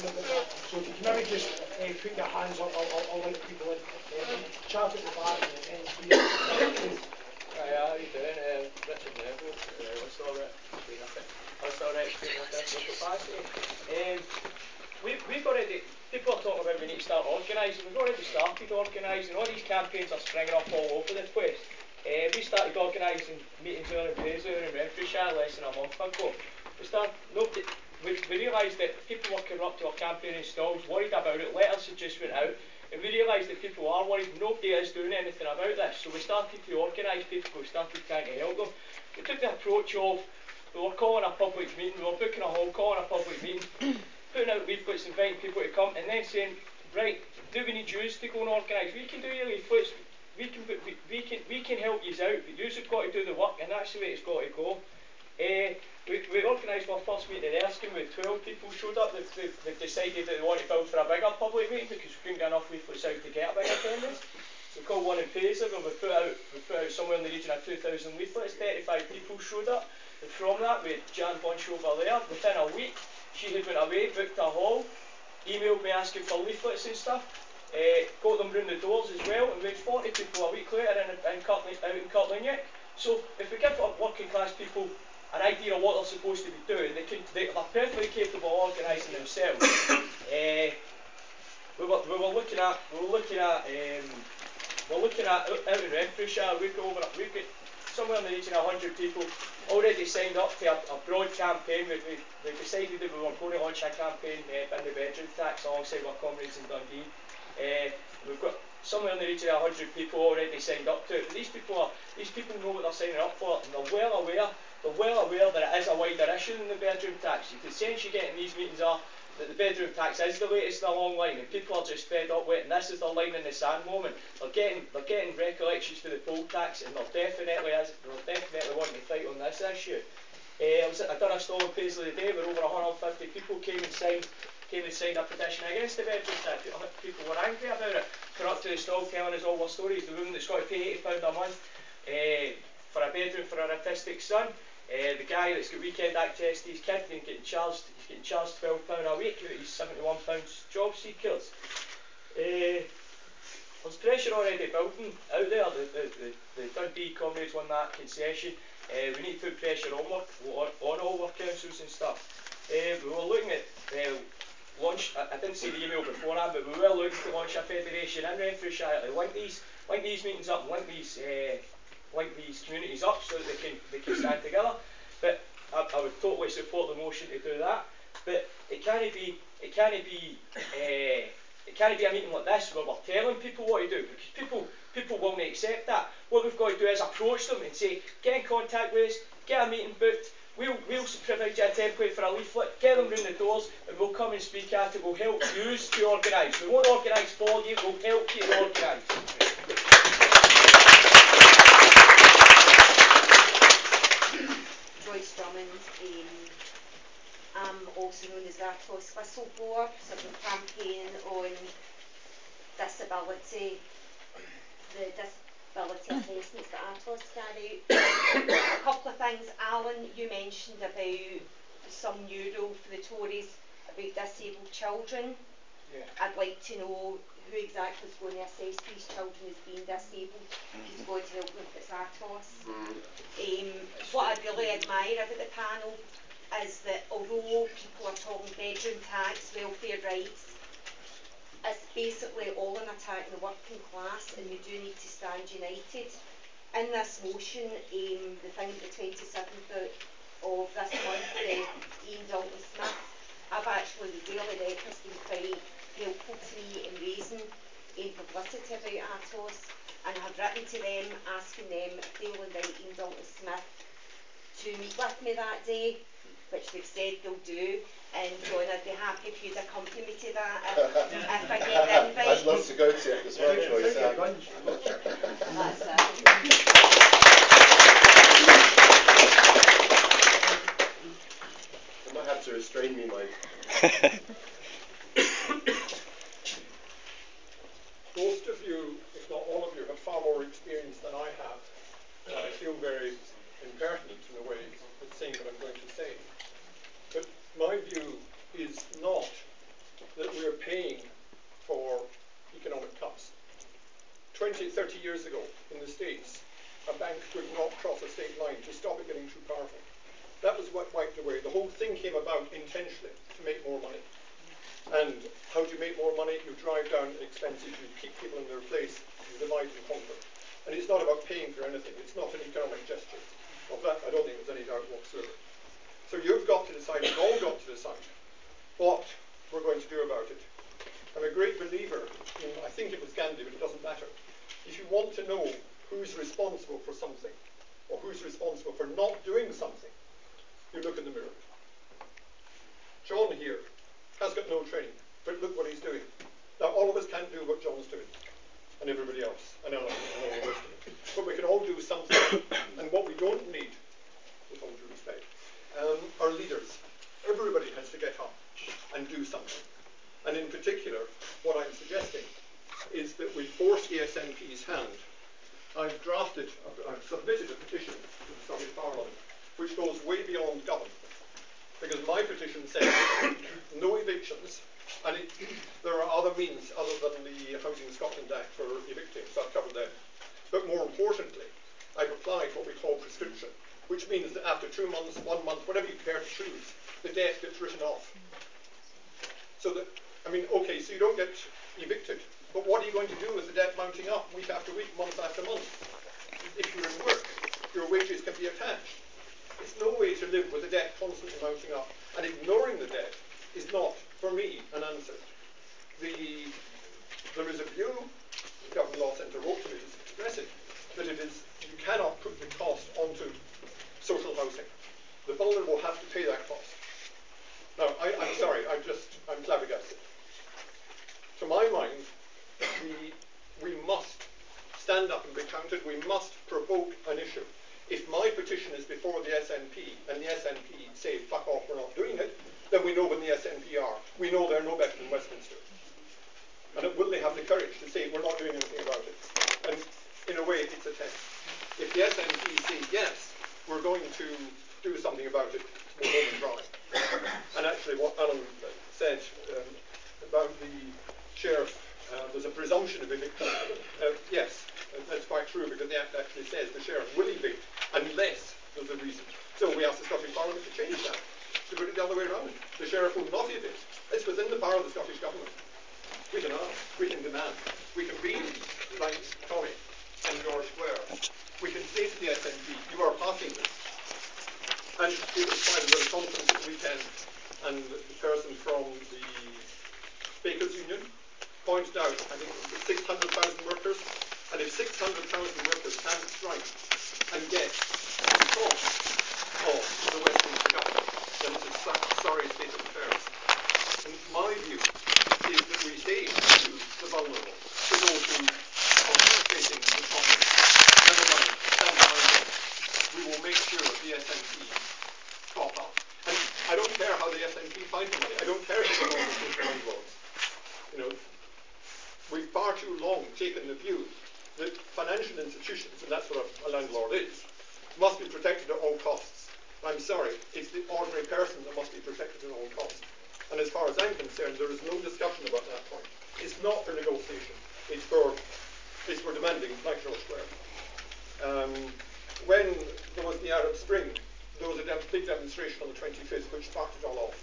So if you can maybe just put your hands up, I'll let people in. Chat at the back and how are you doing? Richard Neville. What's all right? What's all right? Capacity. We've already, people are talking about we need to start organising. We've already started organising. All these campaigns are springing up all over the place. We started organising meetings here in Fraser and Renfrewshire less than a month ago. We realised that people were coming up to our campaign in stalls, worried about it. Letters had just went out, and we realised that people are worried. Nobody is doing anything about this. So we started to organise people. We started trying to help them. We took the approach of, we were calling a public meeting, we were booking a hall, calling a public meeting, putting out leaflets, inviting people to come, and then saying, right, do we need yous to go and organise? We can do your leaflets, we can help yous out, but yous have got to do the work, and that's the way it's got to go. We organised our first meeting in Erskine with 12 people showed up. They've decided that they want to build for a bigger public meeting because we couldn't get enough leaflets out to get a big attendance. We called one in Fraser and we put out somewhere in the region of 2,000 leaflets. 35 people showed up. And from that, we had Jan Bunch over there. Within a week, she had went away, booked a hall, emailed me asking for leaflets and stuff. Got them round the doors as well, and we had 40 people a week later out in Kirtlinyack. So if we give working class people an idea of what they're supposed to be doing, they're perfectly capable of organising themselves. We were looking at out in Renfrewshire. We've got somewhere in the region of 100 people already signed up to a broad campaign. We decided that we were going to launch a campaign in the bedroom tax alongside our comrades in Dundee. We've got somewhere in the region of 100 people already signed up to it. But these people know what they're signing up for, and they're well aware that it is a wider issue than the bedroom tax. You can sense you get in these meetings are that the bedroom tax is the latest in a long line, and people are just fed up with it, and this is their line in the sand moment. They're getting recollections for the poll tax, and they're definitely wanting to fight on this issue. I done a stall in Paisley today where over 150 people came and signed a petition against the bedroom tax. People were angry about it. Come up to the stall telling us all their stories. The woman that's got to pay £80 a month for a bedroom for her autistic son. The guy that's got weekend access to his kid and getting charged £12 a week out of his £71 job seekers. There's pressure already building out there. The Dundee comrades won that concession. We need to put pressure on all our councils and stuff. We were looking at launch. I didn't see the email beforehand, but we were looking to launch a federation in Renfrewshire to link these meetings up, link these communities up so that they can stand together. But I would totally support the motion to do that. But it can't be a meeting like this where we're telling people what to do, because people won't accept that. What we've got to do is approach them and say, get in contact with us, get a meeting booked. We'll provide you a template for a leaflet, get them round the doors, and we'll come and speak at it. We'll help you to organise. We won't organise for you, we'll help you to organise. Joyce Drummond, I'm also known as Atos whistleblower, so I've been campaigning on disability, the disability assessments that Atos carry out. A couple of things, Alan, you mentioned about some new rule for the Tories about disabled children. Yeah. I'd like to know who exactly is going to assess these children as being disabled, who's going to help them if it's Atos. What I really admire about the panel is that although people are talking bedroom tax, welfare rights, it's basically all an attack on the working class, and we do need to stand united. In this motion, the thing the 27th of this month, Ian Dalton Smith, I've actually, the Daily Rep has been quite helpful to me in raising publicity about Atos, and I've written to them asking them if they will invite Ian Dalton Smith to meet with me that day, which they've said they'll do. And John, I'd be happy if you'd accompany me to that if I get the invite. I'd love to go to it as well, Joyce. That's it. I might have to restrain me, Mike. Most of you, if not all of you, have far more experience than I have. I feel very impertinent in a way in saying what I'm going to say. But my view is not paying for economic cuts. 20, 30 years ago in the States, a bank could not cross a state line to stop it getting too powerful. That was what wiped away. The whole thing came about intentionally to make more money. And how do you make more money? You drive down expenses, you keep people in their place, you divide and conquer. And it's not about paying for anything. It's not an economic gesture. Of that, I don't think there's any doubt whatsoever. So you've got to decide, we've all got to decide what we're going to do about it. I'm a great believer in, I think it was Gandhi, but it doesn't matter. If you want to know who's responsible for something, or who's responsible for not doing something, you look in the mirror. John here has got no training, but look what he's doing. Now, all of us can't do what John's doing, and everybody else, and all the rest of it. But we can all do something, and what we don't need, with all due respect, are leaders. Everybody has to get up and do something. And in particular, what I'm suggesting is that we force the SNP's hand. I've submitted a petition to the Scottish Parliament, which goes way beyond government. Because my petition says no evictions, and there are other means other than the Housing Scotland Act for evicting, so I've covered them. But more importantly, I've applied what we call prescription, which means that after 2 months, 1 month, whatever you care to choose, the debt gets written off. So that, I mean, okay, so you don't get evicted, but what are you going to do with the debt mounting up week after week, month after month? If you're in work, your wages can be attached. It's no way to live with the debt constantly mounting up, and ignoring the debt is not, for me, an answer. There is a view, the Government Law Centre wrote to me to express it, that it is, you cannot put the cost onto social housing. The vulnerable have to pay that cost. Now, I'm sorry, I'm flabbergasted. To my mind, we must stand up and be counted. We must provoke an issue. If my petition is before the SNP, and the SNP say, fuck off, we're not doing it, then we know when the SNP are. We know they're no better than Westminster. And will they have the courage to say, we're not doing anything about it? And in a way, it's a test. If the SNP say, yes, we're going to do something about it, we'll go and try. And actually, what Alan said about the sheriff, there's a presumption of eviction. Yes, that's quite true, because the Act actually says the sheriff will evict unless there's a reason. So we ask the Scottish Parliament to change that, to put it the other way around. The sheriff will not evict. It's within the power of the Scottish Government. We can ask, we can demand, we can be like Tommy and George Square. We can say to the SNP, you are passing this. And it was quite a little conference this weekend, and the person from the Bakers Union pointed out, I think it was 600,000 workers, and if 600,000 workers can't strike and get the cost of the Westminster government, then it's a sorry state of affairs. And my view is that we say to the vulnerable, to those who are facing the problem, never mind, stand behind us. We will make sure the SNP top up. And I don't care how the SNP find the money. I don't care if it's all the social landlords. You know, we've far too long taken the view that financial institutions, and that's what a landlord is, must be protected at all costs. I'm sorry, it's the ordinary person that must be protected at all costs. And as far as I'm concerned, there is no discussion about that point. It's not for negotiation. It's for demanding, like George Square. When there was the Arab Spring, there was a big demonstration on the 25th, which sparked it all off.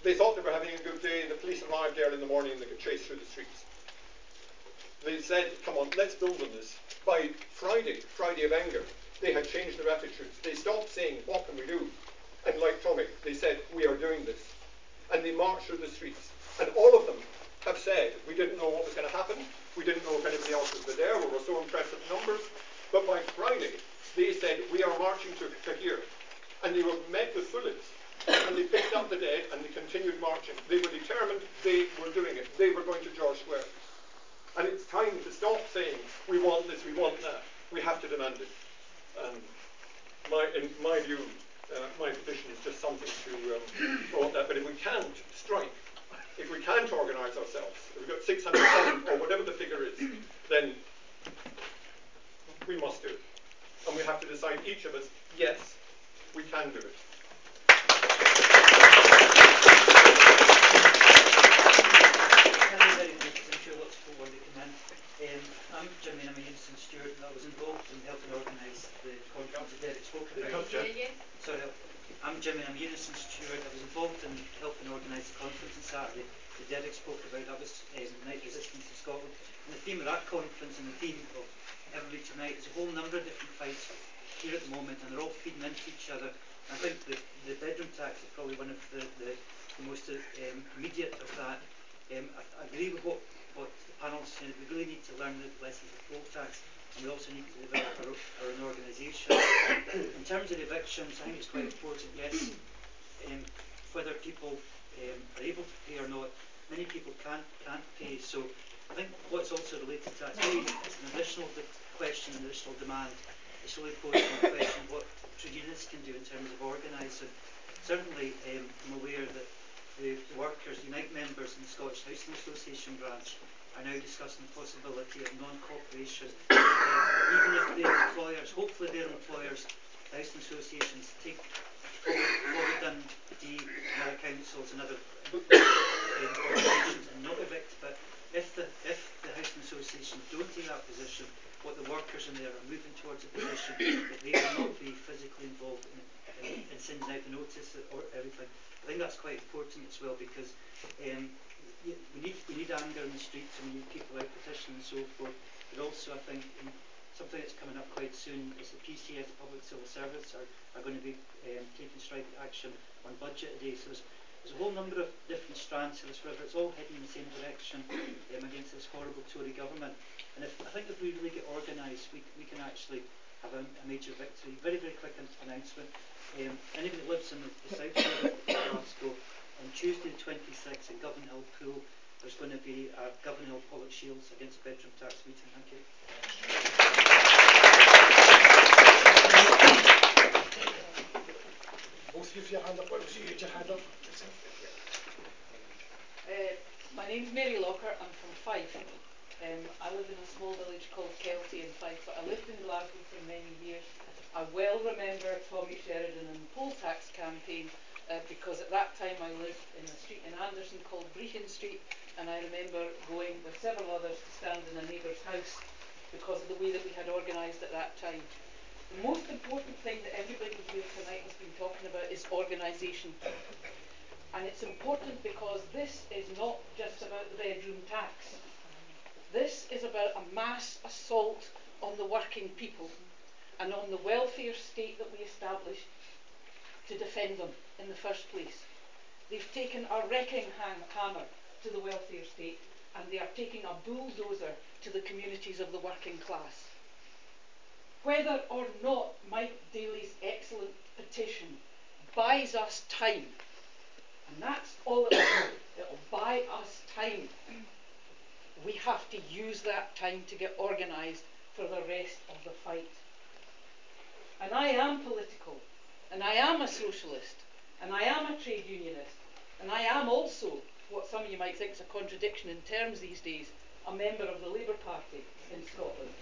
They thought they were having a good day. The police arrived there in the morning and they got chased through the streets. They said, come on, let's build on this. By Friday of anger, they had changed their attitudes. They stopped saying, what can we do? And like Tommy, they said, we are doing this. And they marched through the streets. And all of them have said, we didn't know what was going to happen. We didn't know if anybody else would be there. We were so impressed with the numbers. But by Friday, they said, we are marching to here. And they were met with bullets. And they picked up the dead and they continued marching. They were determined, they were doing it. They were going to George Square. And it's time to stop saying, we want this, we want that. We have to demand it. In my view, my position is just something to promote that. But if we can't strike, if we can't organise ourselves, if we've got 600,000 or whatever the figure is, then we must do it. And we have to decide, each of us, yes, we can do it. I was involved in helping organise the conference on Saturday that Derek spoke about. That was Night Resistance in Scotland. And the theme of that conference and the theme of Every Tonight is a whole number of different fights here at the moment, and they're all feeding into each other. I think the bedroom tax is probably one of the most immediate of that. I agree with what the panel said. We really need to learn the lessons of poll tax, and we also need to develop our own organisation. In terms of evictions, I think it's quite important, yes, whether people are able to pay or not. Many people can't pay, so I think what's also related to that is an additional question, an additional demand. It's really posing the question what trade unionists can do in terms of organising. Certainly, I'm aware that the workers, Unite members in the Scottish Housing Association branch are now discussing the possibility of non-cooperation. Even if their employers, hopefully their employers, housing associations, take forward Dundee and other councils and other organisations and not evict, but if the housing association don't take that position, what the workers in there are moving towards a position that they will not be physically involved in sending out the notice or everything. I think that's quite important as well, because we need anger in the streets, and we need people out petitioning and so forth. But also, I think something that's coming up quite soon is the PCS, Public Civil Service, are going to be taking strike action on budget day. So there's a whole number of different strands to this river. It's all heading in the same direction against this horrible Tory government. And I think if we really get organised, we can actually have a major victory. Very, very quick announcement. Anybody that lives in the south side of Glasgow, on Tuesday the 26th at Govan Hill Pool, there's going to be a Govan Hill Public Shields against the bedroom tax meeting. Thank you. Both of you, your hand up. What was you get your hand up? My name's Mary Locker. I'm from Fife. I live in a small village called Kelty in Fife, but I lived in Glasgow for many years. I well remember Tommy Sheridan and the poll tax campaign because at that time I lived in a street in Anderson called Brechin Street, and I remember going with several others to stand in a neighbour's house because of the way that we had organised at that time. The most important thing that everybody here tonight has been talking about is organisation. And it's important because this is not just about the bedroom tax. This is about a mass assault on the working people and on the welfare state that we established to defend them in the first place. They've taken a wrecking hammer to the welfare state, and they are taking a bulldozer to the communities of the working class. Whether or not Mike Daly's excellent petition buys us time, and that's all it will do, it'll buy us time. We have to use that time to get organised for the rest of the fight. And I am political, and I am a socialist, and I am a trade unionist, and I am also, what some of you might think is a contradiction in terms these days, a member of the Labour Party in Scotland.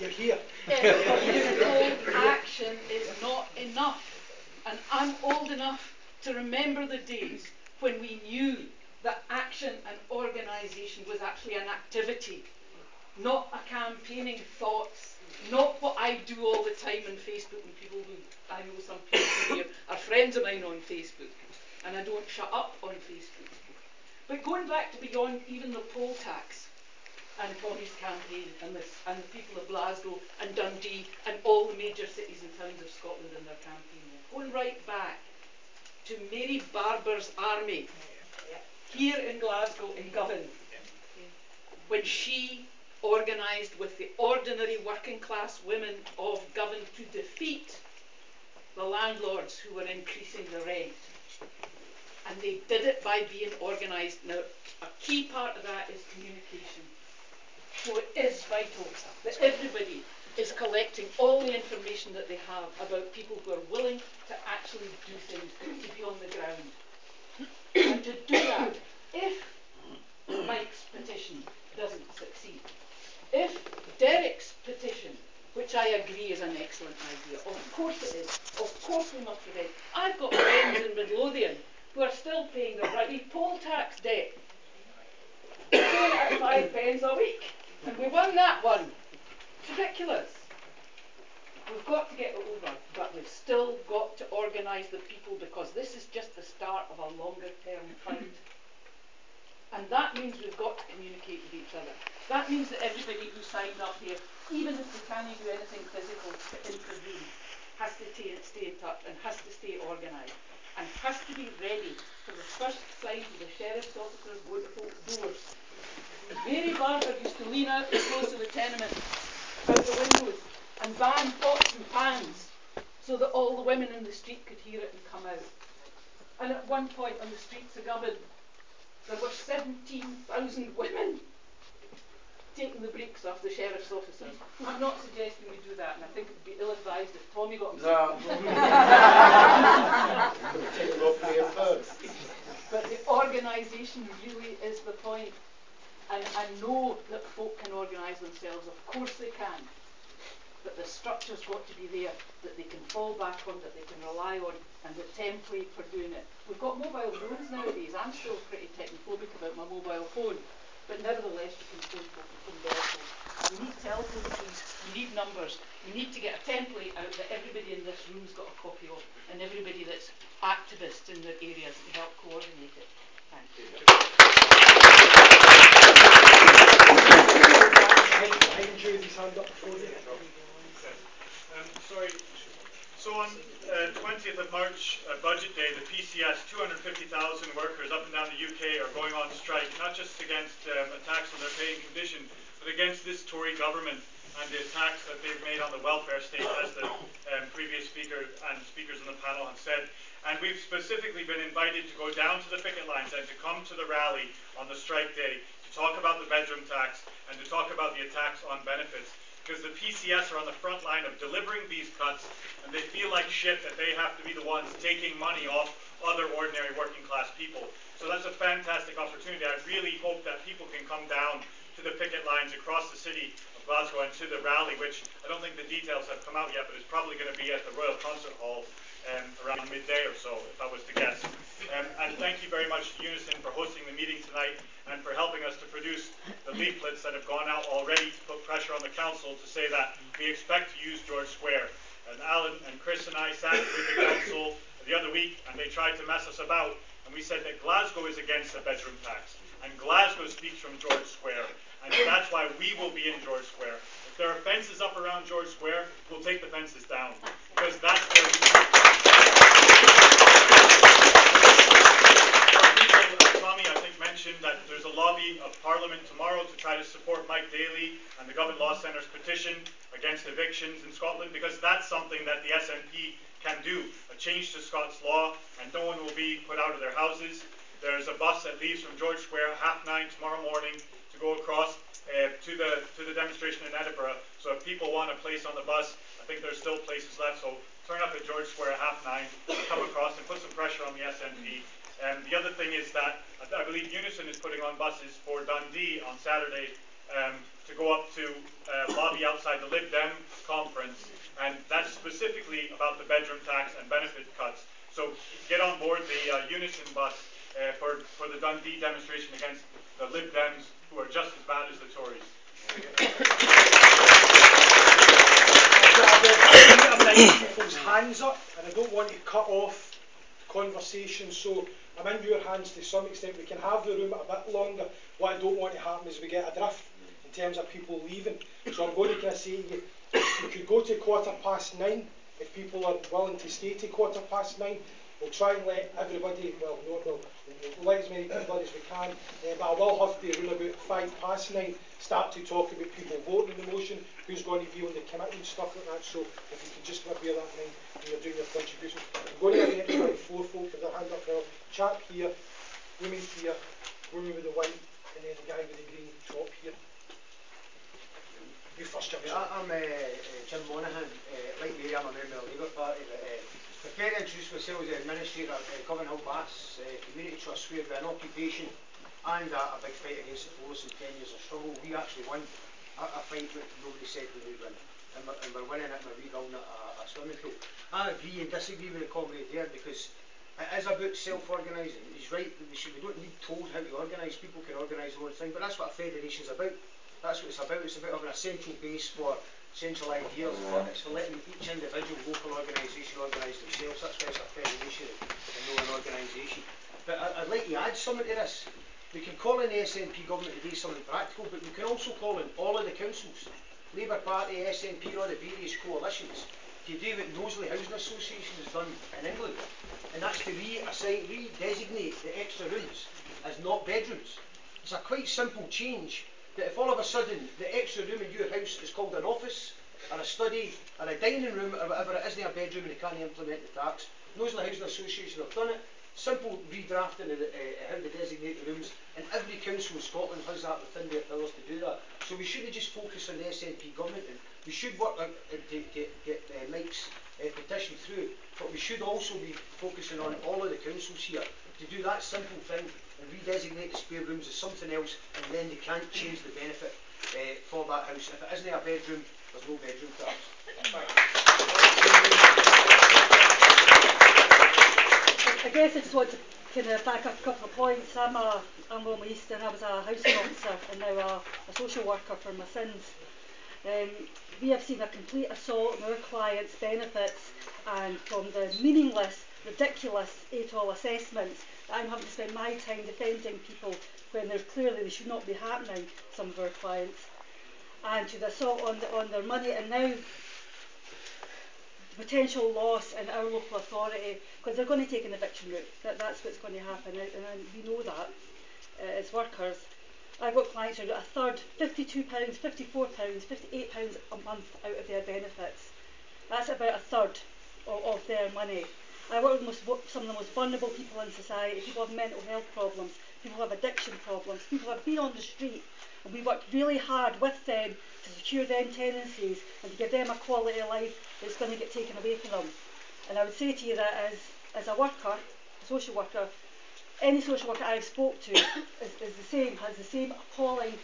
You're here. Political action is not enough. And I'm old enough to remember the days when we knew that action and organisation was actually an activity, not a campaigning thoughts, not what I do all the time on Facebook, and people who, I know some people here are friends of mine on Facebook, and I don't shut up on Facebook. But going back to beyond even the poll tax and Tommy's campaign and the people of Glasgow and Dundee and all the major cities and towns of Scotland and their campaign, going right back to Mary Barber's army here in Glasgow in Govan, when she organised with the ordinary working class women of Govan to defeat the landlords who were increasing the rent. And they did it by being organised. Now, a key part of that is communication. So it is vital that everybody is collecting all the information that they have about people who are willing to actually do things, to be on the ground. And to do that, if Mike's petition doesn't succeed, if Derek's petition, which I agree is an excellent idea, of course it is, of course we must prevent. I've got friends in Midlothian who are still paying their bloody poll tax debt. They're paying it at 5 pence a week. And we won that one. ridiculous. We've got to get it over, but we've still got to organise the people, because this is just the start of a longer term fight. And that means we've got to communicate with each other. That means that everybody who signed up here, even if they can't do anything physical to intervene, has to stay in touch and has to stay organised and has to be ready for the first sign of the sheriff's officers going to open doors. Mary Barber used to lean out close to the tenement, out the windows, and bang pots and pans so that all the women in the street could hear it and come out. And at one point on the streets of Govan, there were 17,000 women taking the brakes off the sheriff's officers. I'm not suggesting we do that, and I think it would be ill-advised if Tommy got himself. But the organisation really is the point. And I know that folk can organise themselves, of course they can. But the structure's got to be there, that they can fall back on, that they can rely on, and the template for doing it. We've got mobile phones nowadays. I'm still pretty technophobic about my mobile phone, but nevertheless you can phone folk and converse folk. We need telephone keys, we need numbers, we need to get a template out that everybody in this room's got a copy of, and everybody that's activists in their areas to help coordinate it. Thank you. Behind you, his hand up before you. Sorry. So on 20th of March, budget day, the PCS, 250,000 workers up and down the UK are going on strike, not just against attacks on their pay and condition, but against this Tory government and the attacks that they've made on the welfare state, as the previous speaker and speakers on the panel have said. And we've specifically been invited to go down to the picket lines and to come to the rally on the strike day to talk about the bedroom tax and to talk about the attacks on benefits. Because the PCS are on the front line of delivering these cuts, and they feel like shit that they have to be the ones taking money off other ordinary working class people. So that's a fantastic opportunity. I really hope that people can come down to the picket lines across the city of Glasgow and to the rally, which I don't think the details have come out yet, but it's probably going to be at the Royal Concert Hall around midday or so, if I was to guess. And thank you very much to Unison for hosting the meeting tonight and for helping us to produce the leaflets that have gone out already to put pressure on the council to say that we expect to use George Square. And Alan and Chris and I sat with the council the other week and they tried to mess us about, and we said that Glasgow is against the bedroom tax and Glasgow speaks from George Square, and that's why we will be in George Square. If there are fences up around George Square, we'll take the fences down, because that's where Tommy, I think, mentioned that there's a lobby of Parliament tomorrow to try to support Mike Daly and the Government Law Centre's petition against evictions in Scotland, because that's something that the SNP can do, a change to Scots law, and no one will be put out of their houses. There's a bus that leaves from George Square at 9:30 tomorrow morning to go across to the demonstration in Edinburgh. So if people want a place on the bus, I think there's still places left. So turn up at George Square at 9:30, come across and put some pressure on the SNP. The other thing is that I believe Unison is putting on buses for Dundee on Saturday to go up to lobby outside the Lib Dem conference, and that's specifically about the bedroom tax and benefit cuts. So get on board the Unison bus for the Dundee demonstration against the Lib Dems, who are just as bad as the Tories. I'm letting people's hands up, and I don't want to cut off conversation, so I'm in your hands to some extent. We can have the room a bit longer. What I don't want to happen is we get a drift in terms of people leaving. So I'm going to kind of say to you, we could go to 9:15 if people are willing to stay to 9:15. We'll try and let everybody, well, we'll let as many people as we can, but I will have to, around about 9:05, start to talk about people voting in the motion, who's going to be on the committee and stuff like that. So if you could just bear that in mind when you're doing your contribution. I'm going to get about 4 folk with their hand up now. Chap here, woman here, woman with the white, and then the guy with the green top here. You first, Jim. I'm Jim Monaghan. Like me, I'm a member of the Labour Party. Prepared to introduce myself as the Administrator at Govan Hill Baths Community Trust. We have an occupation and a big fight against the force in 10 years of struggle. We actually won a fight that nobody said we would win. And we're winning it by rebuilding a swimming pool. I agree and disagree with the comrade there, because it is about self-organising. He's right, we don't need told how to organise. People can organise their own thing, but that's what a federation is about. That's what it's about. It's about having a central base for central ideas, but it's for letting each individual local organisation organise themselves. That's why it's a federation and not an organisation. But I'd like to add something to this. We can call in the SNP government to do something practical, but we can also call in all of the councils, Labour Party, SNP, all the various coalitions, to do what Knowsley Housing Association has done in England, and that's to redesignate the extra rooms as not bedrooms. It's a quite simple change, that if all of a sudden the extra room in your house is called an office, or a study, or a dining room, or whatever, it isn't a bedroom and they can't implement the tax. Knowsley Housing Association have done it. Simple redrafting of how they designate the rooms, and every council in Scotland has that within their powers to do that. So we shouldn't just focus on the SNP government, and we should work to get Mike's petition through, but we should also be focusing on all of the councils here to do that simple thing and redesignate the spare rooms as something else, and then they can't change the benefit for that house. If it isn't a bedroom, there's no bedroom tax. I guess I just want to kind of back up a couple of points. I'm Wilma East, and I was a housing officer and now a social worker for my sins. We have seen a complete assault on our clients' benefits, and from the meaningless, ridiculous ATOL assessments that I'm having to spend my time defending people when there's clearly they should not be happening, some of our clients, and to the assault on their money, and now potential loss in our local authority, because they're going to take an eviction route. That's what's going to happen, and we know that as workers. I've got clients who get a third, £52, £54, £58 a month out of their benefits. That's about a third of their money. I work with some of the most vulnerable people in society. People have mental health problems, people have addiction problems, people have been on the street, and we work really hard with them to secure them tenancies and to give them a quality of life that's going to get taken away from them. And I would say to you that as a worker, a social worker, any social worker I've spoke to is the same, has the same appalling.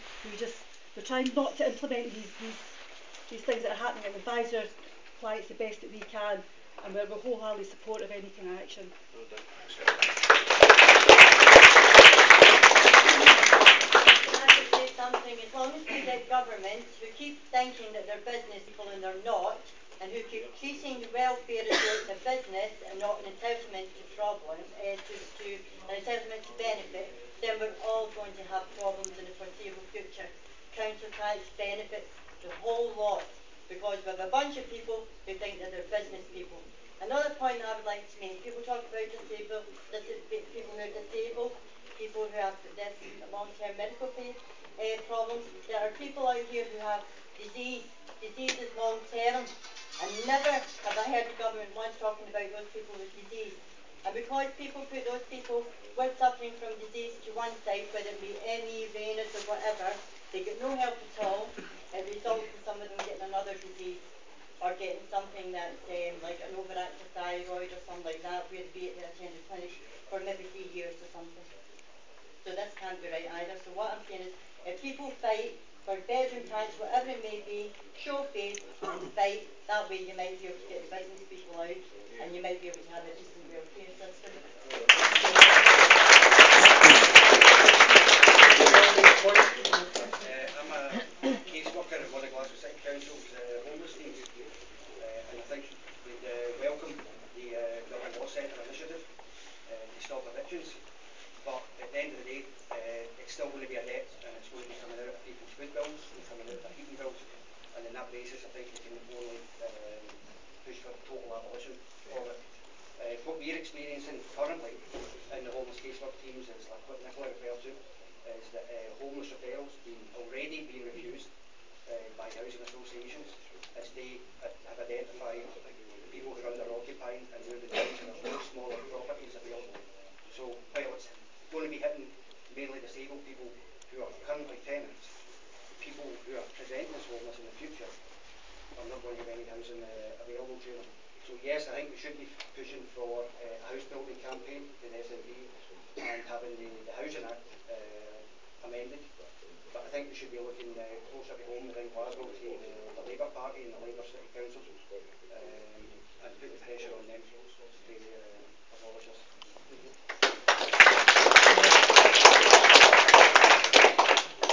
We're trying not to implement these things that are happening, and advise our clients the best that we can, and we're wholeheartedly supportive of any kind of action. Something, as long as we get governments who keep thinking that they're business people and they're not, and who keep treating the welfare as though it's a business and not an entitlement to problem, an entitlement to benefit, then we're all going to have problems in the foreseeable future. Council tax, benefits, the whole lot, because we have a bunch of people who think that they're business people. Another point I would like to make, people talk about people who are disabled, people who have long-term medical problems. There are people out here who have diseases long-term, and never have I heard the government once talking about those people with disease. And because people put those people with suffering from disease to one side, whether it be ME, Raynaud's or whatever, they get no help at all. It results in some of them getting another disease, or getting something that's like an overactive thyroid or something like that, where they attend the clinic for maybe 3 years or something. So this can't be right either. So what I'm saying is, if people fight for bedroom tax, whatever it may be, show face and fight. That way you might be able to get the business people out, and you might be able to have a decent welfare system. I'm a caseworker at one of Glasgow City Council's homeless teams, and I think we'd welcome the Law Centre initiative to stop evictions. But at the end of the day, it's still going to be a debt, and it's going to be coming out of people's food bills, and coming out of their heating bills, and on that basis I think we can only push for total abolition of it. What we're experiencing currently in the homeless casework teams is, like what Nicola referred to, is that homeless referrals already being refused by housing associations, as they have identified people who are under-occupying and who are the needs, and there's no smaller properties available. So while it's going to be hitting mainly disabled people who are currently tenants, people who are presenting as homeless in the future are not going to have any housing available to them. So yes, I think we should be pushing for a house building campaign in SNP and having the Housing Act amended. But I think we should be looking closer to home within Glasgow to the Labour Party and the Labour City Council, and put the pressure on them to abolish this.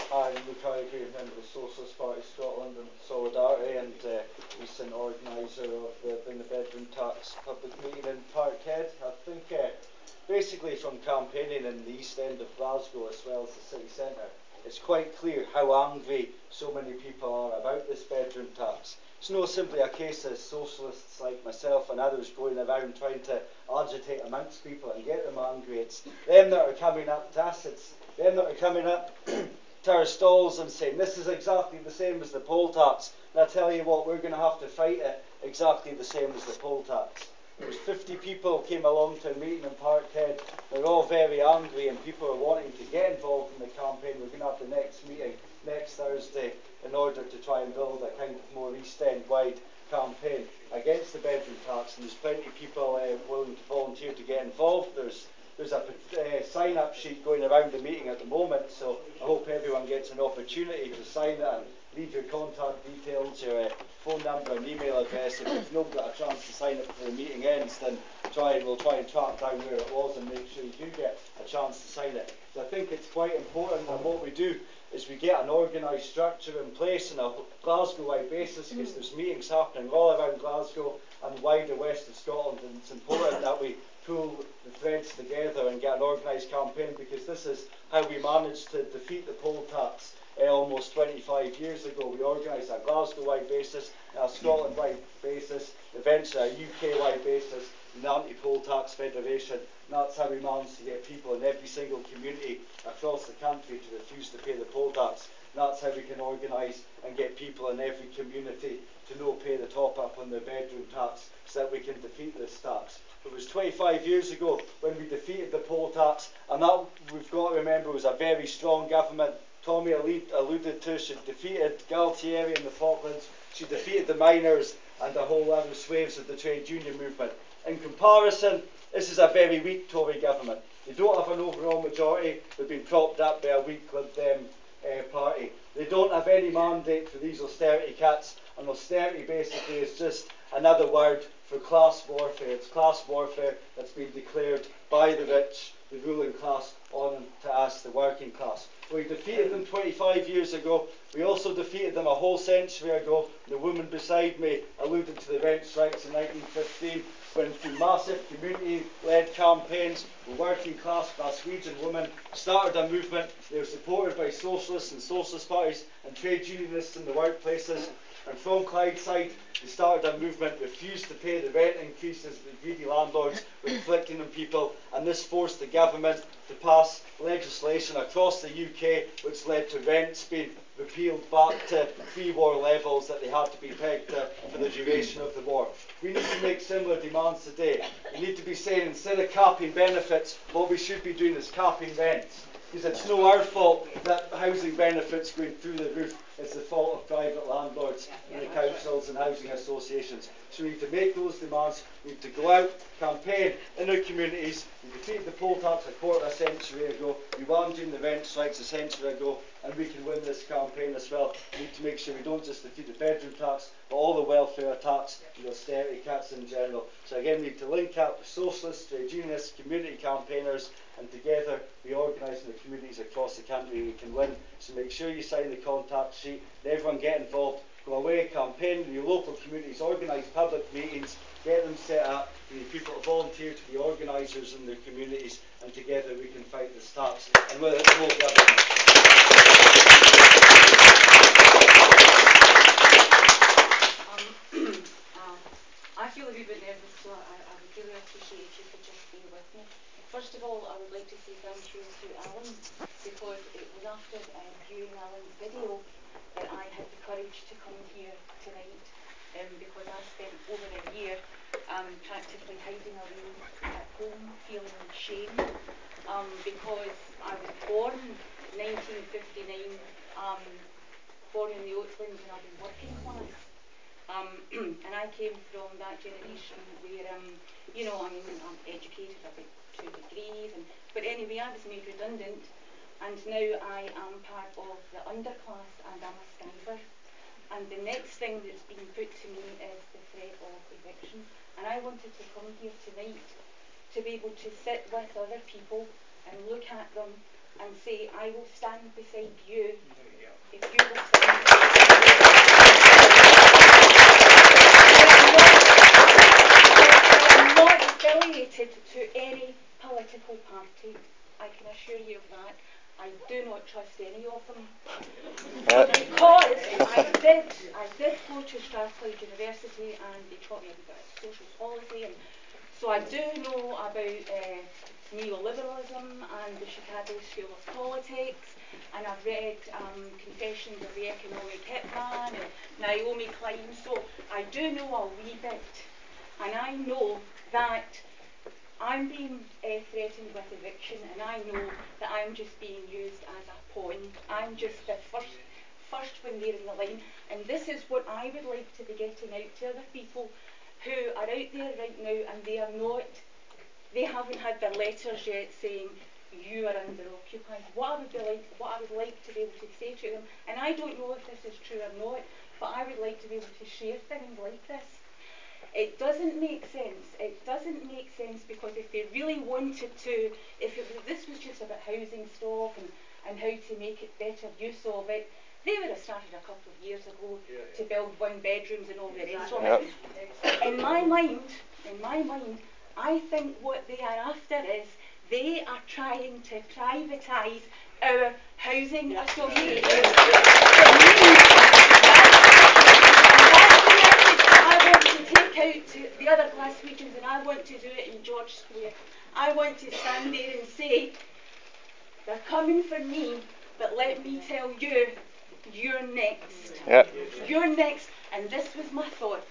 Hi, Luke Ivey, member of the Socialist Party Scotland and Solidarity. and recent organiser of the Bring the Bedroom Tax public meeting in Parkhead. I think basically from campaigning in the East End of Glasgow as well as the city centre, it's quite clear how angry so many people are about this bedroom tax. It's not simply a case of socialists like myself and others going around trying to agitate amongst people and get them angry. It's them that are coming up to us, it's them that are coming up to our stalls and saying this is exactly the same as the poll tax. And I tell you what, we're going to have to fight it exactly the same as the poll tax. There was 50 people came along to a meeting in Parkhead. They're all very angry and people are wanting to get involved in the campaign. We're going to have the next meeting next Thursday in order to try and build a kind of more East End wide campaign against the bedroom tax, and there's plenty of people willing to volunteer to get involved. There's a sign-up sheet going around the meeting at the moment, so I hope everyone gets an opportunity to sign it and leave your contact details, your phone number and email address. If you've not got a chance to sign up before the meeting ends, then we'll try and track down where it was and make sure you do get a chance to sign it. So I think it's quite important, and what we do is we get an organised structure in place on a Glasgow-wide basis, because there's meetings happening all around Glasgow and the wider west of Scotland, and it's important that we pull the threads together and get an organised campaign, because this is how we managed to defeat the poll tax almost 25 years ago. We organised a Glasgow-wide basis, a Scotland-wide basis, eventually a UK-wide basis, and the Anti-Poll Tax Federation. And that's how we managed to get people in every single community across the country to refuse to pay the poll tax. And that's how we can organise and get people in every community to not pay the top-up on their bedroom tax, so that we can defeat this tax. It was 25 years ago when we defeated the poll tax, and that, we've got to remember, was a very strong government. Tommy alluded to, she defeated Galtieri in the Falklands, she defeated the miners and a whole other swathes of the trade union movement. In comparison, this is a very weak Tory government. They don't have an overall majority, they've been propped up by a weak Lib Dem party. They don't have any mandate for these austerity cuts, and austerity basically is just another word for class warfare. It's class warfare that's been declared by the rich, the ruling class, on to us, the working class. We defeated them 25 years ago. We also defeated them a whole century ago. The woman beside me alluded to the rent strikes in 1915, when through massive community-led campaigns, the working class Glaswegian women started a movement. They were supported by socialists and socialist parties and trade unionists in the workplaces. And from Clydeside, they started a movement, refused to pay the rent increases that greedy landlords were inflicting on people, and this forced the government to pass legislation across the UK, which led to rents being repealed back to pre-war levels that they had to be pegged to for the duration of the war. We need to make similar demands today. We need to be saying, instead of capping benefits, what we should be doing is capping rents. Because it's no our fault that housing benefits going through the roof. It's the fault of private landlords and the councils and housing associations. So we need to make those demands. We need to go out, campaign in our communities. We defeated the poll tax a quarter of a century ago. We won during the rent strikes a century ago, and we can win this campaign as well. We need to make sure we don't just defeat the bedroom tax, but all the welfare tax and the austerity cuts in general. So again, we need to link up with socialists, trade unionists, community campaigners, and together we organise in the communities across the country. We can win. So make sure you sign the contact sheet, and everyone get involved. Go away, campaign in your local communities, organise public meetings, get them set up. We need people to volunteer to be organisers in their communities, and together we can fight this tax. And with it, the whole government. I feel a wee bit nervous, so I would really appreciate if you could just be with me. First of all, I would like to say thank you to Alan, because it was after viewing Alan's video that I had the courage to come here tonight, because I spent over a year practically hiding away at home, feeling shame, because I was born 1959, born in the Oatlands, and I've been working class. And I came from that generation where, you know, I mean, I'm educated, I've got 2 degrees, but anyway, I was made redundant, and now I am part of the underclass, and I'm a skiver. And the next thing that's been put to me is the threat of eviction. And I wanted to come here tonight to be able to sit with other people and look at them and say, I will stand beside you if you will stand beside me. political party. I can assure you of that. I do not trust any of them. Because I did go to Strathclyde University and they taught me about social policy, and so I do know about neoliberalism and the Chicago School of Politics, and I've read Confessions of the Economic Hitman and Naomi Klein, so I do know a wee bit, and I know that I'm being threatened with eviction, and I know that I'm just being used as a pawn. I'm just the first one there in the line, and this is what I would like to be getting out to other people who are out there right now, and they haven't had their letters yet saying you are under occupied. What I would like to be able to say to them, and I don't know if this is true or not, but I would like to be able to share things like this. It doesn't make sense. It doesn't make sense, because if they really wanted to, this was just about housing stock and how to make it better use of it, they would have started a couple of years ago to build 1 bedrooms and all the rest of it. In my mind, I think what they are after is they are trying to privatise our housing association. I want to take out to the other Glaswegians, and I want to do it in George Square. I want to stand there and say, they're coming for me, but let me tell you, you're next. You're next. And this was my thought.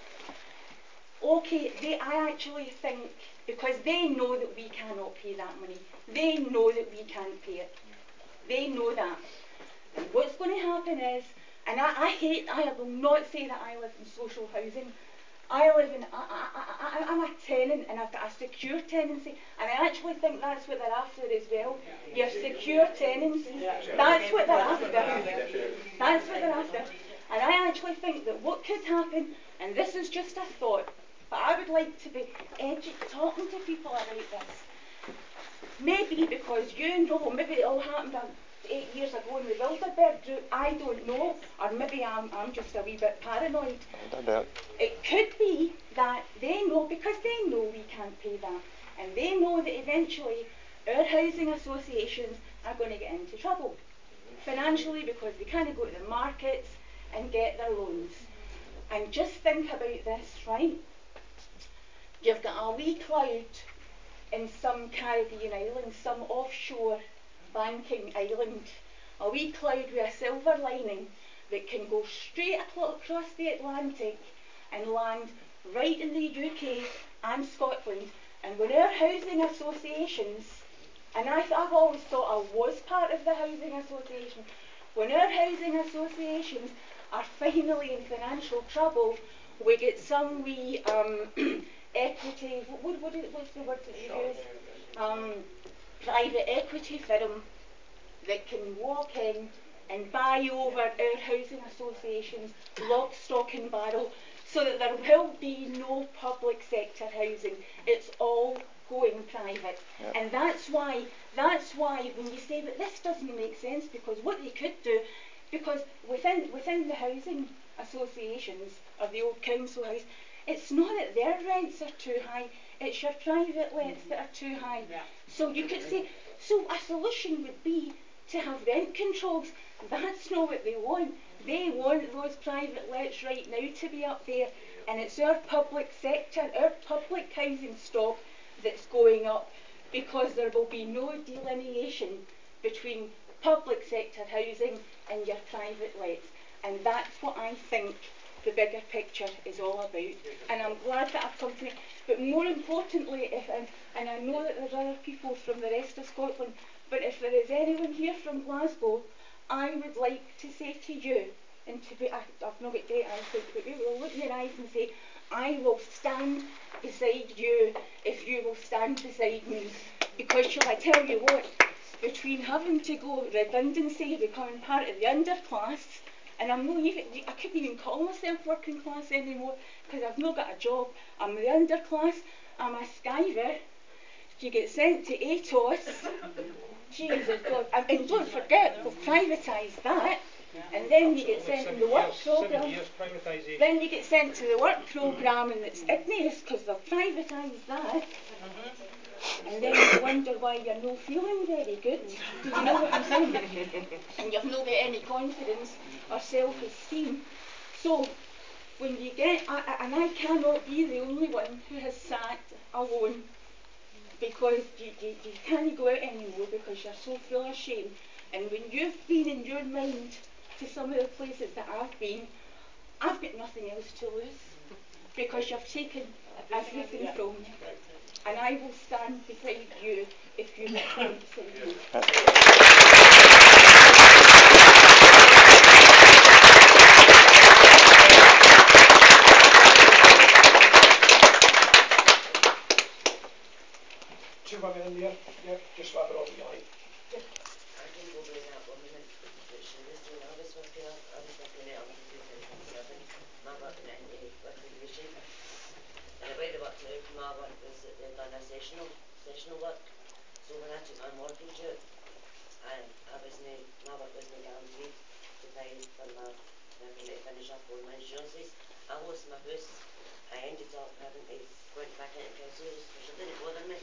Okay, I actually think, because they know that we cannot pay that money. They know that we can't pay it. They know that. And what's going to happen is, and I will not say that I live in social housing. I'm a tenant, and I've got a secure tenancy, and I actually think that's what they're after as well. Your secure tenancy. That's what they're after. That's what they're after. And I actually think that what could happen, and this is just a thought, but I would like to be talking to people about this. Maybe because maybe it all happened 8 years ago in the Bilderberg group, I don't know, or maybe I'm just a wee bit paranoid. It could be that they know, because they know we can't pay that, and they know that eventually our housing associations are going to get into trouble financially, because they can't go to the markets and get their loans. And just think about this, right? You've got a wee cloud in some Caribbean island, some offshore banking island, a wee cloud with a silver lining that can go straight across the Atlantic and land right in the UK and Scotland. And when our housing associations, and I've always thought I was part of the housing association, when our housing associations are finally in financial trouble, we get some wee equity, what's the word that you use? Private equity firm that can walk in and buy over our housing associations, lock, stock and barrel, so that there will be no public sector housing. It's all going private. And that's why when you say that this doesn't make sense, because what they could do, because within the housing associations or the old council house, it's not that their rents are too high, it's your private rents that are too high. So you could say, so a solution would be to have rent controls. That's not what they want. They want those private lets right now to be up there, and it's our public sector, our public housing stock that's going up, because there will be no delineation between public sector housing and your private lets. And that's what I think the bigger picture is all about. And I'm glad that I've come to it. But more importantly, and I know that there's other people from the rest of Scotland, but if there is anyone here from Glasgow, I would like to say to you, and to be, I've not got great eyes, but you will look in your eyes and say, I will stand beside you if you will stand beside me. Because shall I tell you what, between having to go redundancy, becoming part of the underclass, and I couldn't even call myself working class anymore, because I've not got a job. I'm the underclass, I'm a skiver, you get sent to ATOS, Jesus God, and don't forget, we've privatised that, and then you get sent to the work programme, then you get sent to the work programme, and it's ignorance, because they've privatised that. And then you wonder why you're not feeling very good. Do you know what I'm saying? And you've not got any confidence or self-esteem. So, when you get, and I cannot be the only one who has sat alone, because you can't go out anymore because you're so full of shame. And when you've been in your mind to some of the places that I've got nothing else to lose, because you've taken everything from me. And I will stand beside you if you will stand beside me. Two women in there, yeah, just whatever order you like. I can go with that woman that she was doing. I was working out in 2007. My work in the recreation. And the way they worked out for my work was that they'd done a sessional work. So when I took my mortgage out, and my work wasn't guaranteed to pay for my finish up all my insurances. I lost my house. I ended up having to go back into councils, which didn't bother me.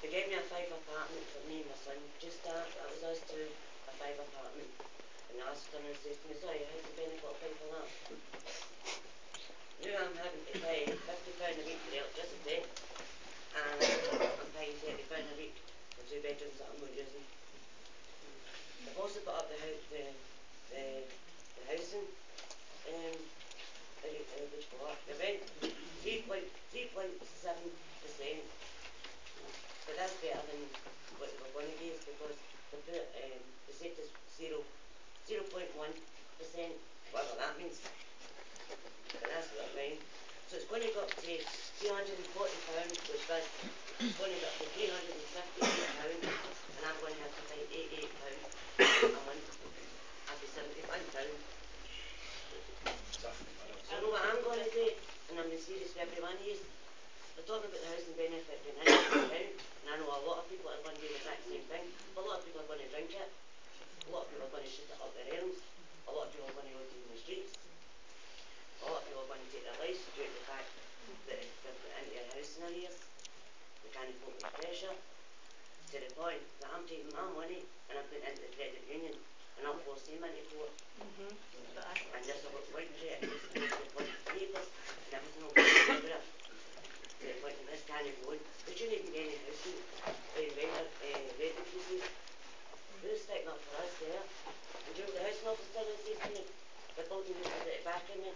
They gave me a 5 apartment for me and my son. Just that was us two, a 5 apartment. And I asked them and said to me, sorry, how's the benefit of paying for that? Now I'm having to pay £50 a week for the electricity, and I'm paying £30 a week for 2 bedrooms that I'm not using. I've also put up the housing, the rent, 3.7%. But that's better than what they were going to give, because they said it's 0.1%, whatever that means. But that's what I mean. So it's going to go up to £340, which was going to go up to £358, and I'm going to have to pay £88 a month. I'll be £71. So I know what I'm going to do, and I'm being serious with every one of you. We're talking about the housing benefit being in town, and I know a lot of people are going to do the exact same thing. A lot of people are going to drink it. A lot of people are going to shoot it up their arms. A lot of people are going to go in the streets. A lot of people are going to take their lives due to the fact that they're put into their house in arrears. They can't cope with the pressure, to the point that I'm taking my money and I'm putting it into the credit union, and I'll force them into court. And just about point to it, and just go to the point of papers, and everything will go over it. To the point that this can't go on. They shouldn't even get any housing rate increases. Who's sticking up for us there? And you know the housing officer says to me, the building needs to put it back in there.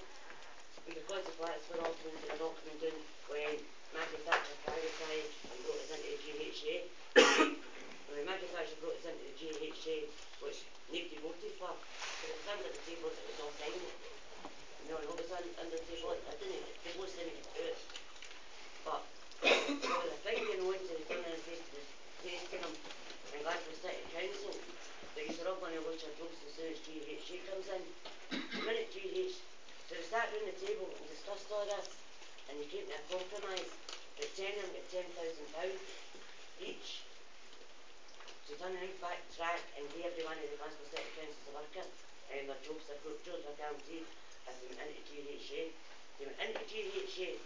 And because the flats were all coming down when Maggie Thatcher privatised and brought us into the GHA. When Maggie Thatcher brought us into the GHA, which nobody voted for, but it was under the table, it was all signed. No one was under the table. I didn't, they both said it do it. But there was a thing going on to the thing and says to them in Glasgow City Council that you're all going to watch your jokes as soon as GHA comes in. The minute so they sat round the table and discussed all this, and they came to a compromise that 10 of them get £10,000 each to turn around, backtrack and give every one of the Glasgow City Councils a worker, and their jobs were guaranteed if they went into GHA. They went into GHA,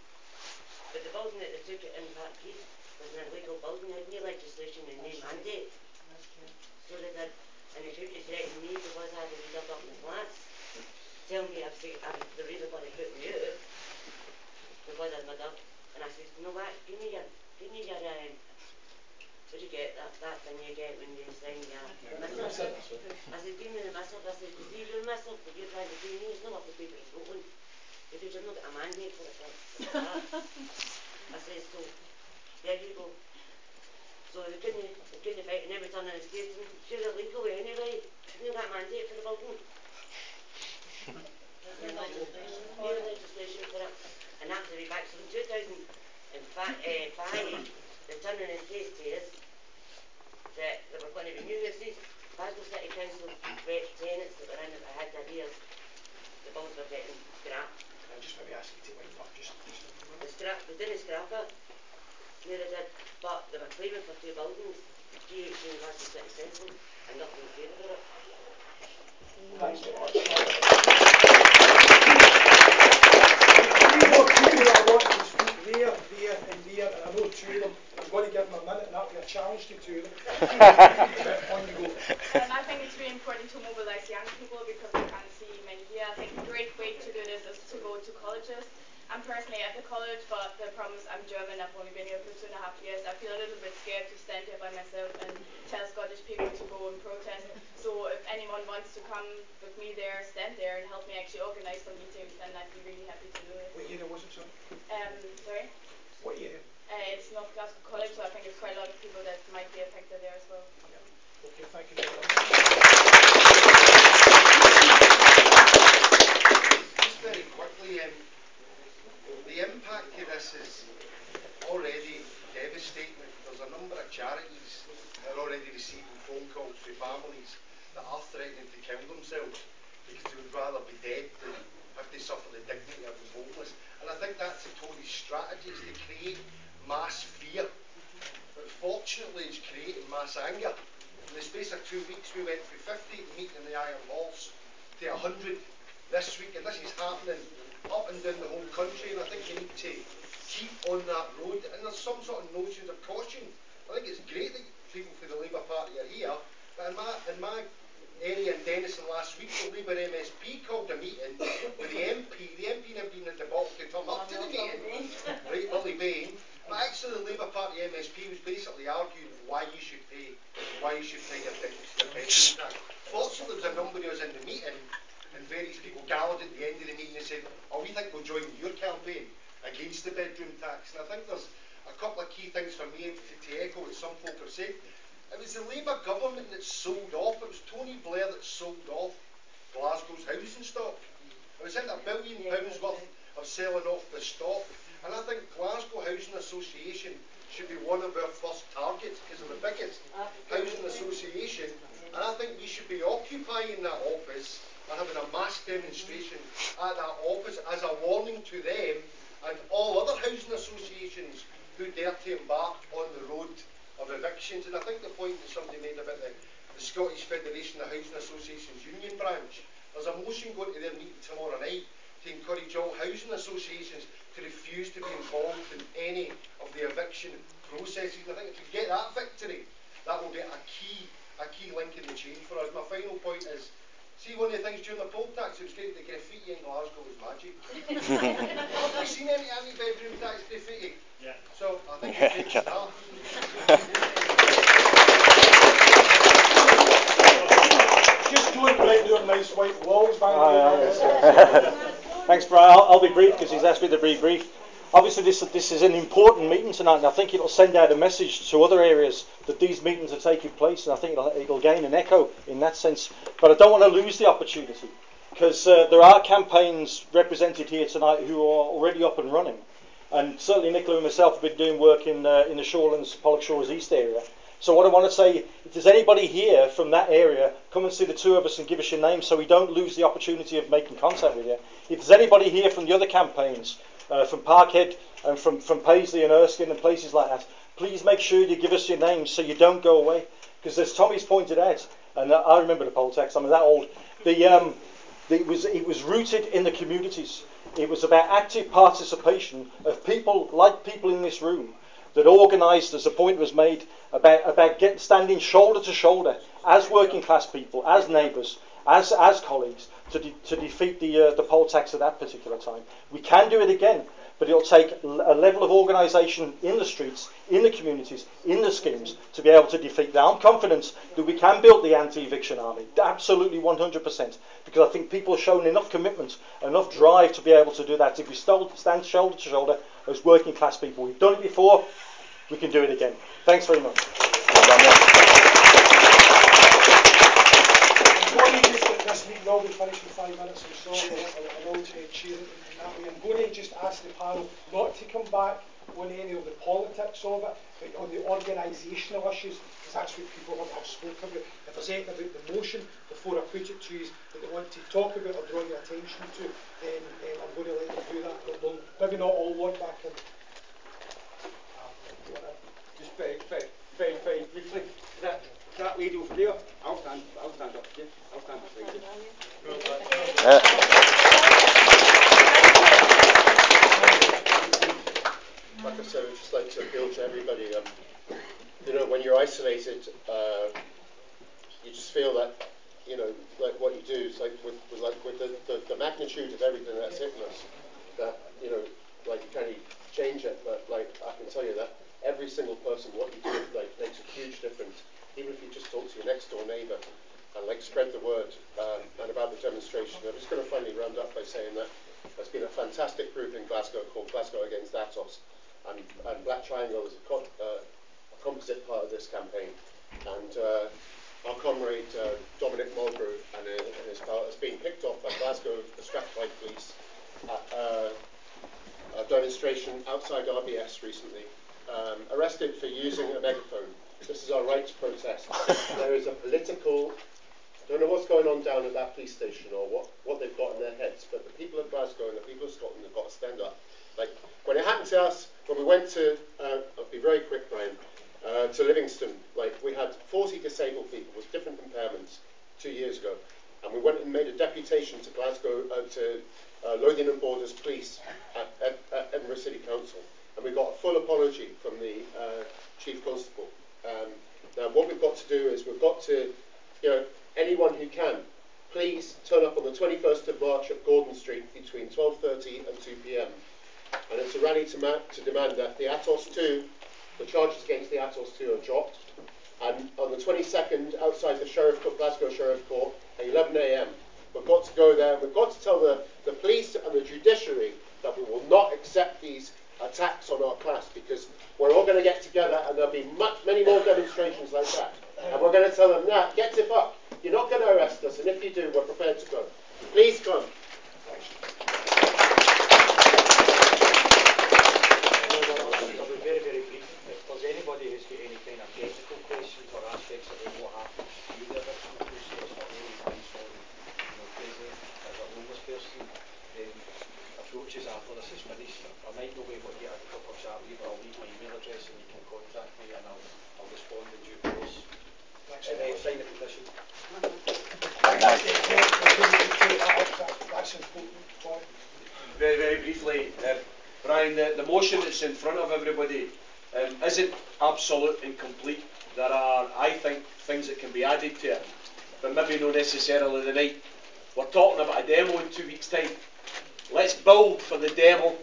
but the building that they took it in Part 3 was an illegal building, had no legislation and no mandate. So they did, and they tried to threaten me because I had a reader up in the flats, telling me the reader going to put me out because I'd made up. And I said, you know what, give me your what do you get, that thing you get when you sign your missive? I said, give me the missive. I said, see your missive that you're trying to do me, it's not what the paper is wrote on, because you've not got a mandate for it. I said, so, there you go. So they couldn't fight, and every time I was saying, you're illegal anyway, you've not got a mandate for the building. There's no legislation for it. And after we back, so in 2005, they turned around and said to us that there were going to be new houses. Glasgow City Council tenants that were in that had arrears, the bills were getting scrapped. Can I just maybe ask you to wind up just They didn't scrap it. No, they did. But they were claiming for 2 buildings, GHA and Glasgow City Council, and nothing came about it. Thanks very much. Two more people that I want to speak there, and I know 2 of them. charged you to. On you go. I think it's really important to mobilise young people because we can't see many here. I think a great way to do this is to go to colleges. I'm personally at the college, but the problem is I'm German. I've only been here for 2.5 years. I feel a little bit scared to stand here by myself and tell Scottish people to go and protest. So if anyone wants to come with me there, stand there and help me actually organise some meetings, then I'd be really happy to do it. What area was it, sorry? Sorry? What area? It's North Glasgow College, so I think it's quite a lot of people that might be affected there as well. Okay, thank you very much. Just very quickly, the impact of this is already devastating. There's a number of charities that are already receiving phone calls from families that are threatening to kill themselves because they would rather be dead than have to suffer the dignity of being homeless. And I think that's the Tories' strategy, is to create mass fear. But fortunately it's creating mass anger. In the space of 2 weeks we went from 50 to meet in the Iron Horse to 100 this week, and this is happening up and down the whole country, and I think we need to keep on that road. And there's some sort of notions of caution. I think it's great that people from the Labour Party are here, but in my area in Denison last week, the Labour MSP called a meeting with the MP. The MP never been at the bottom to turn up to the meeting, right, Willie Bain. But actually the Labour Party MSP was basically arguing why you should pay your bedroom tax. Fortunately there was a number of us in the meeting, and various people gathered at the end of the meeting and said, oh, we think we'll join your campaign against the bedroom tax. And I think there's a couple of key things for me to echo what some folk have said. It was the Labour government that sold off, it was Tony Blair that sold off Glasgow's housing stock. It was in £1 billion worth of selling off the stock. And I think Glasgow Housing Association should be one of our first targets because they're the biggest housing association. And I think we should be occupying that office and having a mass demonstration at that office as a warning to them and all other housing associations who dare to embark on the road of evictions. And I think the point that somebody made about the Scottish Federation of Housing Associations Union branch, there's a motion going to their meeting tomorrow night to encourage all housing associations to refuse to be involved in any of the eviction processes. And I think if we get that victory, that will be a key link in the chain for us. My final point is, see, one of the things during the poll tax, it was great, the graffiti in Glasgow was magic. Have you seen any bedroom tax graffiti? Yeah. So I think it's a start. Just don't break your nice white walls, Thanks, Brian. I'll be brief because he's asked me to be brief. Obviously, this is an important meeting tonight, and I think it'll send out a message to other areas that these meetings are taking place, and I think it'll gain an echo in that sense. But I don't want to lose the opportunity because there are campaigns represented here tonight who are already up and running, and certainly Nicola and myself have been doing work in the Shorelands, Pollock Shores East area. So what I want to say, if there's anybody here from that area, come and see the two of us and give us your name so we don't lose the opportunity of making contact with you. If there's anybody here from the other campaigns, from Parkhead and from Paisley and Erskine and places like that, please make sure you give us your names so you don't go away. Because as Tommy's pointed out, and I remember the poll tax, I'm that old, it was rooted in the communities. It was about active participation of people like people in this room that organised, as a point was made, about standing shoulder to shoulder as working class people, as neighbours, as colleagues, to defeat the poll tax at that particular time. We can do it again, but it'll take a level of organisation in the streets, in the communities, in the schemes to be able to defeat that. I'm confident that we can build the anti-eviction army, absolutely 100%, because I think people have shown enough commitment, enough drive to be able to do that. If we stand shoulder to shoulder as working class people, we've done it before, we can do it again. Thanks very much. Before you just get this meeting will be finished in 5 minutes, I'm sorry, I know to cheer it in that way. I'm going to just ask the panel not to come back on any of the politics of it, but on the organisational issues, because that's what people have spoken about. If there's anything about the motion before I put it to you that they want to talk about or draw your attention to, then I'm going to let them do that. But we'll maybe not all want back in. Just very briefly, that lady over there, I'll stand up here. I'll stand beside you. Like I said, I'd just like to appeal to everybody. you know, when you're isolated, you just feel that, you know, like what you do is like with the magnitude of everything that's hitting us, that, you know, like you can't change it, but like I can tell you that every single person, what you do, like makes a huge difference. Even if you just talk to your next door neighbour and like spread the word and about the demonstration. I'm just going to finally round up by saying that there's been a fantastic group in Glasgow called Glasgow Against Atos, and Black Triangle is a composite part of this campaign. And our comrade Dominic Mulgrew and his pal has been picked off by Glasgow, the Strathclyde Police, at a demonstration outside RBS recently, arrested for using a megaphone. This is our right to protest. There is a political, I don't know what's going on down at that police station or what they've got in their heads, but the people of Glasgow and the people of Scotland have got to stand up. Like, when it happened to us, when we went to, I'll be very quick, Brian, to Livingston, like, we had 40 disabled people with different impairments 2 years ago, and we went and made a deputation to Glasgow, to Lothian and Borders Police at Edinburgh City Council, and we got a full apology from the Chief Constable. Now, what we've got to do is we've got to, you know, anyone who can, please turn up on the 21st of March at Gordon Street between 12:30 and 2 p.m. And it's a rally to demand that the Atos 2, the charges against the Atos 2 are dropped. And on the 22nd, outside the Glasgow Sheriff Court at 11 a.m, we've got to go there and we've got to tell the police and the judiciary that we will not accept these attacks on our class, because we're all going to get together and there'll be many more demonstrations like that. And we're going to tell them, nah, get the fuck. You're not going to arrest us, and if you do, we're prepared to go. Please come. I'll be very, very brief. If there's anybody who's got any kind of technical questions or aspects of what happened through the eviction process or any comes from, you know, present as a homeless person, approaches after this is finished, I might not be able to get a proper chat with you, but I'll leave my email address and you can contact me and I'll respond in due course. And then sign the petition. Very, very briefly, Brian, the motion that's in front of everybody isn't absolute and complete. There are, I think, things that can be added to it, but maybe not necessarily tonight. We're talking about a demo in 2 weeks' time. Let's build for the demo.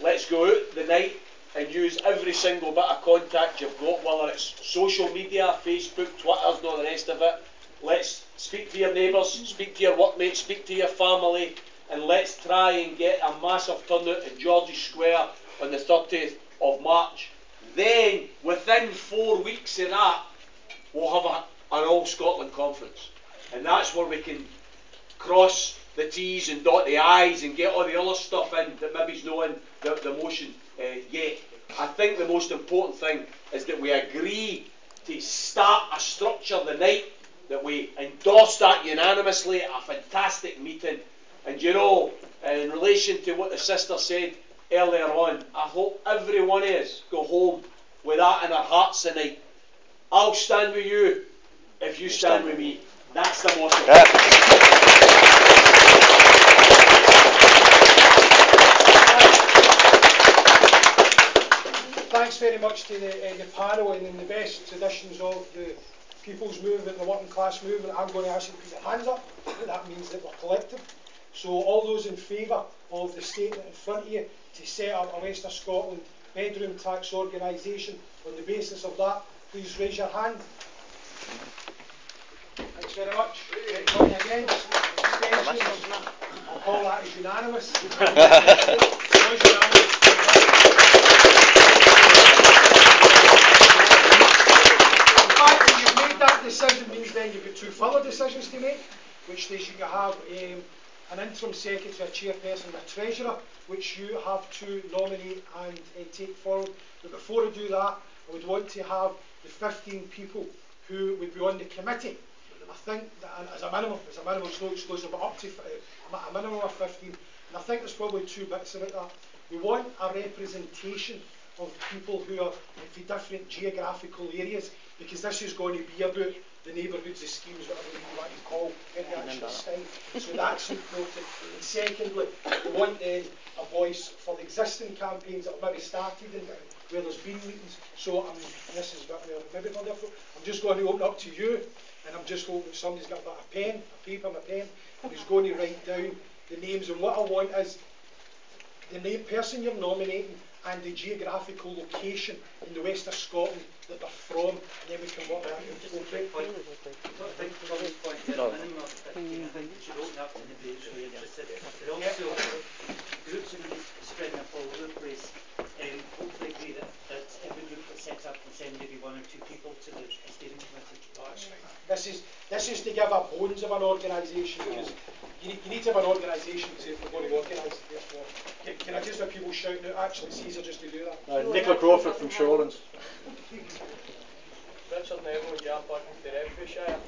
Let's go out the night and use every single bit of contact you've got, whether it's social media, Facebook, Twitter, and all the rest of it. Let's speak to your neighbours, speak to your workmates, speak to your family, and let's try and get a massive turnout in George's Square on the 30th of March. Then, within 4 weeks of that, we'll have an All Scotland conference. And that's where we can cross the T's and dot the I's and get all the other stuff in that maybe's not in the motion yet. I think the most important thing is that we agree to start a structure the night, that we endorse that unanimously at a fantastic meeting. And you know, in relation to what the sister said earlier on, I hope every one of us go home with that in our hearts tonight. I'll stand with you if you stand with me. That's the most important. Thanks very much to the panel, and in the best traditions of the people's movement, the working class movement, I'm going to ask you to put your hands up. That means that we're collective. So all those in favour of the statement in front of you to set up a Western Scotland bedroom tax organisation on the basis of that, please raise your hand. Thanks very much. Anybody against? Abstentions? I'll call that as unanimous. The fact that you've made that decision means then you've got two further decisions to make, which is you have an interim secretary, a chairperson, and a treasurer, which you have to nominate and take forward. But before I do that, I would want to have the 15 people who would be on the committee. I think that as a minimum, it's not exclusive, but up to a minimum of 15. And I think there's probably two bits about that. We want a representation of people who are from different geographical areas, because this is going to be about the neighbourhoods, the schemes, whatever you want to call in the actual style. So that's important. And secondly, we want then a voice for the existing campaigns that have maybe started in where there's been meetings. So this is a bit where maybe for different. I'm just going to open up to you, and I'm just hoping somebody's got a bit of pen, a paper and a pen, and who's going to write down the names. And what I want is the person you're nominating and the geographical location in the west of Scotland that they're from, and then we can work that out. Just a quick point. I think Tom's point is a minimum of 15. I think we should open up in the groups where you're interested. But also, groups are going to be spreading up all over the place. Hopefully agree that every group that's set up can send maybe 1 or 2 people to the steering committee. This is to give a bones of an organisation, because you need to have an organisation to if we're going to organise it. Therefore, can I just have people shouting out? Actually, it's easier just to do that. Nicola Crawford from Shawlands. Richard Neville, Jan Buckingham, Renfrewshire.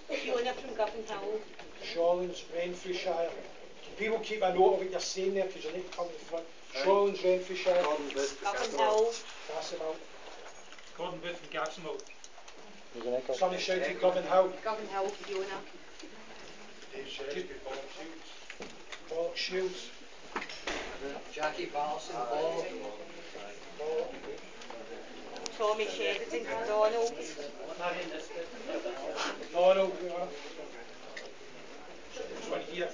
Fiona from Govanhill. Shawlands, Renfrewshire. Can people keep a note of what you're saying there, because you need to come to the front. Shawlands, Renfrewshire. Govanhill. Castlemaine. Gordon Booth from Gaxonville. Somebody shouted Govanhill. Govanhill, Fiona. Pollock Shields. Jackie Patterson, Paul. Tommy Sheridan, Donald. Donald. There's one here.